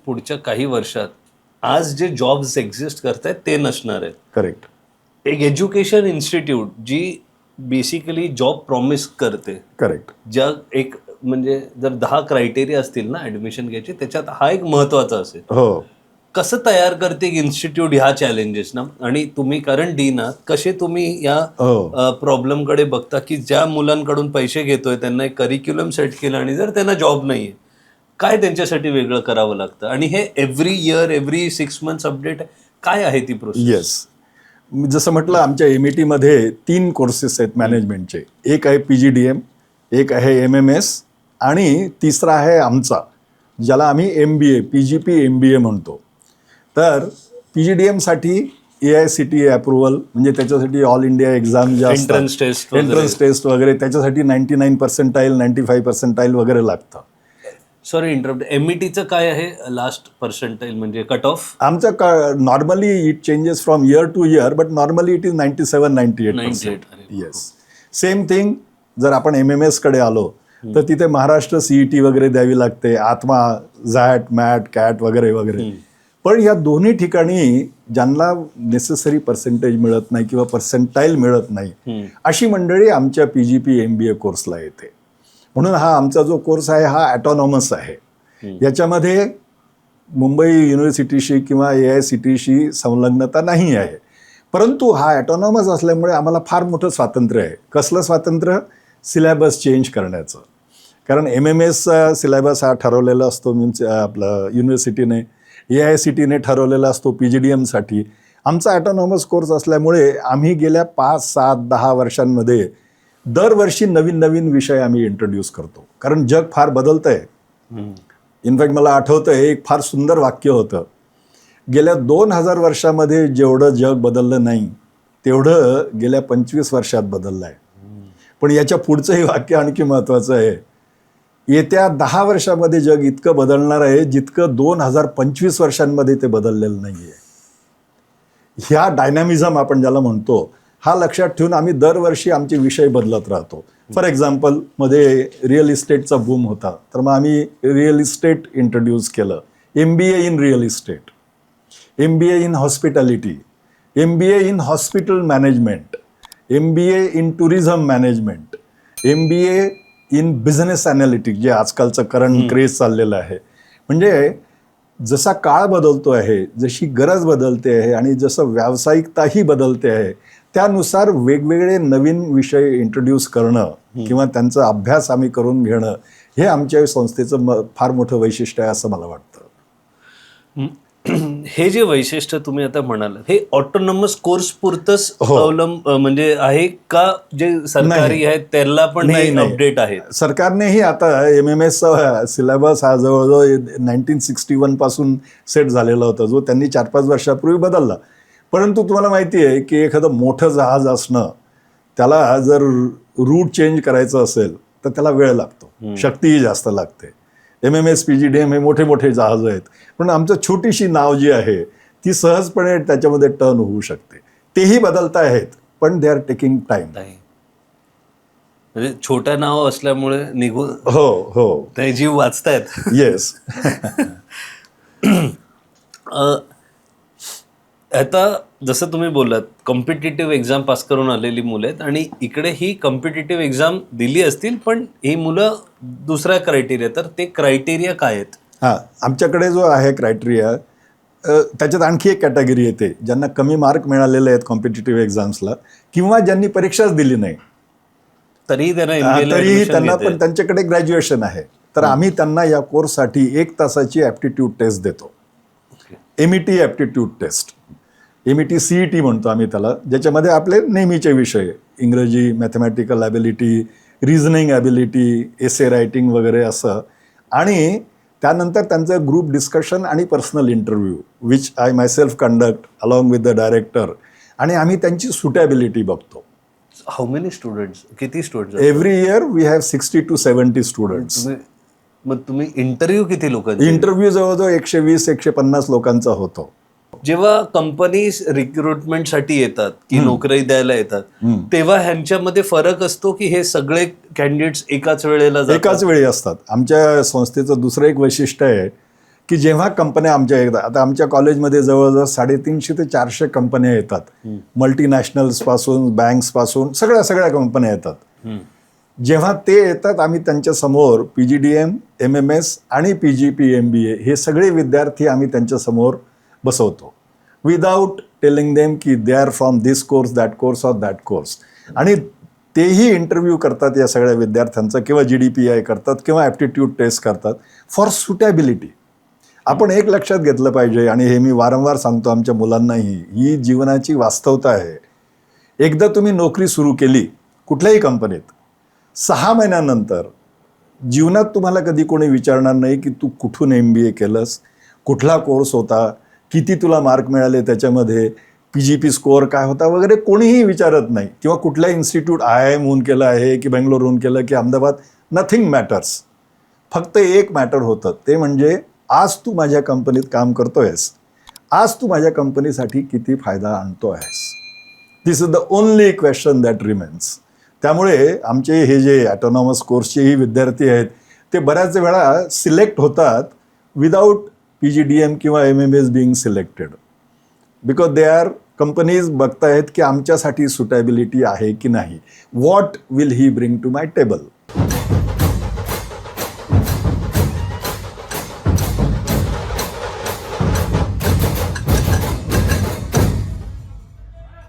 पुढच्या काही वर्षात आज जे जॉब्स एक्झिस्ट करतायत ते नसणार आहेत. करेक्ट. एक एज्युकेशन इन्स्टिट्यूट जी बेसिकली जॉब प्रॉमिस करते. करेक्ट. ज्या एक म्हणजे जर 10 क्रायटेरिया असतील ना ऍडमिशन घ्यायचे, त्याच्यात हा एक महत्वाचा असेल. हो. कसं तयार करते इन्स्टिट्यूट ह्या चॅलेंजेस ना, आणि तुम्ही कारण डीन आहात, कसे तुम्ही या प्रॉब्लेमकडे बघता की ज्या मुलांकडून पैसे घेतोय त्यांना एक करिक्युलम सेट केलं आणि जर त्यांना जॉब नाहीये, काय त्यांच्यासाठी वेगळं करावं लागतं, आणि हे every year every 6 months update काय आहे ती प्रोसेस? येस. जसं म्हटलं, आमच्या MET मध्ये 3 कोर्सेस आहेत मॅनेजमेंटचे. एक आहे PGDM, एक आहे MMS आणि तिसरा आहे आमचा, ज्याला आम्ही MBA PGP MBA म्हणतो. तर PGDM साठी AICTE अप्रुव्हल, म्हणजे त्याच्यासाठी ऑल इंडिया एक्झाम ज्या एंट्रन्स टेस्ट वगैरे, त्याच्यासाठी 99% 95% वगैरे लागतं. सॉरी इंटरप्ट, METचं काय आहे लास्ट पर्सेंटाईल म्हणजे कट ऑफ? आमचं normally it changes from year to year, but normally it is 97-98%. Yes. Same thing जर आपण MMS कडे आलो तर तिथे महाराष्ट्र CET वगैरे द्यावी लागते, आत्मा, झॅट, मॅट, कॅट वगैरे वगैरे. पण या दोन्ही ठिकाणी ज्यांना नेसेसरी पर्सेंटेज मिळत नाही किंवा पर्सेंटाईल मिळत नाही, अशी मंडळी आमच्या PGP MBA कोर्सला येते. म्हणून हा आमचा जो कोर्स आहे हा ॲटॉनॉमस आहे. याच्यामध्ये मुंबई युनिव्हर्सिटीशी किंवा AICTEशी संलग्नता नाही आहे. परंतु हा ॲटॉनॉमस असल्यामुळे आम्हाला फार मोठं स्वातंत्र्य आहे. कसलं स्वातंत्र्य? सिलेबस चेंज करण्याचं. कारण MMS सिलेबस हा ठरवलेला असतो, मीन्स आपलं युनिव्हर्सिटीने, AICTEने ठरवलेला असतो PGDMसाठी. आमचा ॲटॉनॉमस कोर्स असल्यामुळे आम्ही गेल्या 5, 7, 10 वर्षांमध्ये दरवर्षी नवीन नवीन विषय आम्ही इंट्रोड्यूस करतो. कारण जग फार बदलतं आहे. इनफॅक्ट मला आठवतं आहे, एक फार सुंदर वाक्य होतं, गेल्या 2000 वर्षामध्ये जेवढं जग बदललं नाही तेवढं गेल्या 25 वर्षात बदललं आहे. पण याच्या पुढचंही वाक्य आणखी महत्त्वाचं आहे, येत्या 10 वर्षामध्ये जग इतकं बदलणार आहे जितकं 2025 वर्षांमध्ये ते बदललेलं नाही आहे. ह्या डायनॅमिझम आपण ज्याला म्हणतो, हा लक्षात ठेवून आम्ही दरवर्षी आमचे विषय बदलत राहतो. फॉर एक्झाम्पल, मध्ये रिअल इस्टेटचा बूम होता, तर मग आम्ही रिअल इस्टेट इंट्रोड्यूस केलं. MBA in real estate, MBA in hospitality, MBA in hospital management, MBA in tourism management, MBA in business analytics, जे आजकालचं करंट क्रेज चाललेलं आहे. म्हणजे जसा काळ बदलतो आहे, जशी गरज बदलते आहे आणि जसं व्यावसायिकताही बदलते आहे, त्यानुसार वेगवेगळे नवीन विषय इंट्रोड्यूस करणं किंवा त्यांचा अभ्यास आम्ही करून घेणं, हे आमच्या संस्थेचं फार मोठं वैशिष्ट्य आहे असं मला वाटतं. हे जे वैशिष्ट्य तुम्ही आता म्हणाल, हे ऑटोनॉमस कोर्स पुरतच म्हणजे आहे का, जे सरकारी आहेत त्याला पण अपडेट आहे? सरकारनेही आता MMS सिलेबस हा जवळजवळ 1961 पासून सेट झालेला होता, जो त्यांनी 4-5 वर्षापूर्वी बदलला. परंतु तुम्हाला माहिती आहे की एखादं मोठं जहाज असणं, त्याला जर रूट चेंज करायचं असेल तर त्याला वेळ लागतो, शक्तीही जास्त लागते. MMS PGDM हे मोठे मोठे जहाज आहेत, पण आमचं छोटीशी नाव जी आहे ती सहजपणे त्याच्यामध्ये टर्न होऊ शकते. तेही बदलत आहेत, पण दे आर टेकिंग टाइम. म्हणजे छोटं नाव असल्यामुळे निघून ते जीव वाचतायत. येस. आता जसं तुम्ही बोललात, कॉम्पिटिटिव्ह एक्झाम पास करून आलेली मुलं आहेत आणि इकडे ही कॉम्पिटिटिव्ह एक्झाम दिली असतील, पण ही मुलं दुसऱ्या क्रायटेरिया, तर ते क्रायटेरिया काय आहेत? आमच्याकडे जो आहे क्रायटेरिया, त्याच्यात आणखी एक कॅटेगरी येते, ज्यांना कमी मार्क मिळालेले आहेत कॉम्पिटिटिव्ह एक्झाम्सला किंवा ज्यांनी परीक्षाच दिली नाही, तरीही त्यांना पण त्यांच्याकडे ग्रॅज्युएशन आहे, तर आम्ही त्यांना या कोर्ससाठी 1 तासाची ॲप्टिट्यूड टेस्ट देतो. MET aptitude test, MET CET म्हणतो आम्ही त्याला, ज्याच्यामध्ये आपले नेहमीचे विषय, इंग्रजी, mathematical ability, reasoning ability, essay writing वगैरे असं, आणि त्यानंतर त्यांचं ग्रुप डिस्कशन आणि personal interview, which I myself conduct along with the director, आणि आम्ही त्यांची सुटेबिलिटी बघतो. हाऊ मेनी स्टुडंट्स, किती students? Every year we have 60 to 70 students. मग तुम्ही इंटरव्ह्यू किती लोकांचे? इंटरव्ह्यू जवळजवळ 120-150 लोकांचा होतो. जेव्हा कंपनीज रिक्रुटमेंटसाठी येतात की नोकरी द्यायला येतात, तेव्हा ह्यांच्यामध्ये फरक असतो की हे सगळे कॅन्डिडेट्स एकाच वेळेला एकाच वेळी असतात? आमच्या संस्थेचं दुसरं एक वैशिष्ट्य आहे की जेव्हा कंपन्या आमच्या येतात, आता आमच्या कॉलेजमध्ये जवळजवळ 350 ते 400 कंपन्या येतात, मल्टीनॅशनल्सपासून बँक्सपासून सगळ्या कंपन्या येतात. जेव्हा ते येतात आम्ही त्यांच्यासमोर PGDM, MMS आणि PGP MBA हे सगळे विद्यार्थी आम्ही त्यांच्यासमोर बसवतो, विदाऊट टेलिंग देम की they are from this course, that course or that course. आणि तेही इंटरव्ह्यू करतात या सगळ्या विद्यार्थ्यांचा, किंवा GDPI करतात किंवा ॲप्टिट्यूड टेस्ट करतात फॉर सुटेबिलिटी. आपण एक लक्षात घेतलं पाहिजे, आणि हे मी वारंवार सांगतो आमच्या मुलांनाही, ही जीवनाची वास्तवता आहे. एकदा तुम्ही नोकरी सुरू केली कुठल्याही कंपनीत, 6 महिन्यानंतर जीवनात तुम्हाला कधी कोणी विचारणार नाही की तू कुठून MBA केलंस, कुठला कोर्स होता, किती तुला मार्क मिळाले त्याच्यामध्ये, PGP स्कोअर काय होता वगैरे कोणीही विचारत नाही. किंवा कुठल्या इन्स्टिट्यूट IIMहून केलं आहे की बेंगलोरहून केलं की अहमदाबाद, नथिंग मॅटर्स. फक्त एक मॅटर होतं, ते म्हणजे आज तू माझ्या कंपनीत काम करतोयस, आज तू माझ्या कंपनीसाठी किती फायदा आणतो आहेस. This is the only question that remains. त्यामुळे आमचे हे जे ॲटोनॉमस कोर्सचेही विद्यार्थी आहेत ते बऱ्याच वेळा सिलेक्ट होतात विदाऊट PGDM किंवा MMS being selected, because they are companies बघतायत की आमच्यासाठी सुटेबिलिटी आहे की नाही, what will he bring to my table.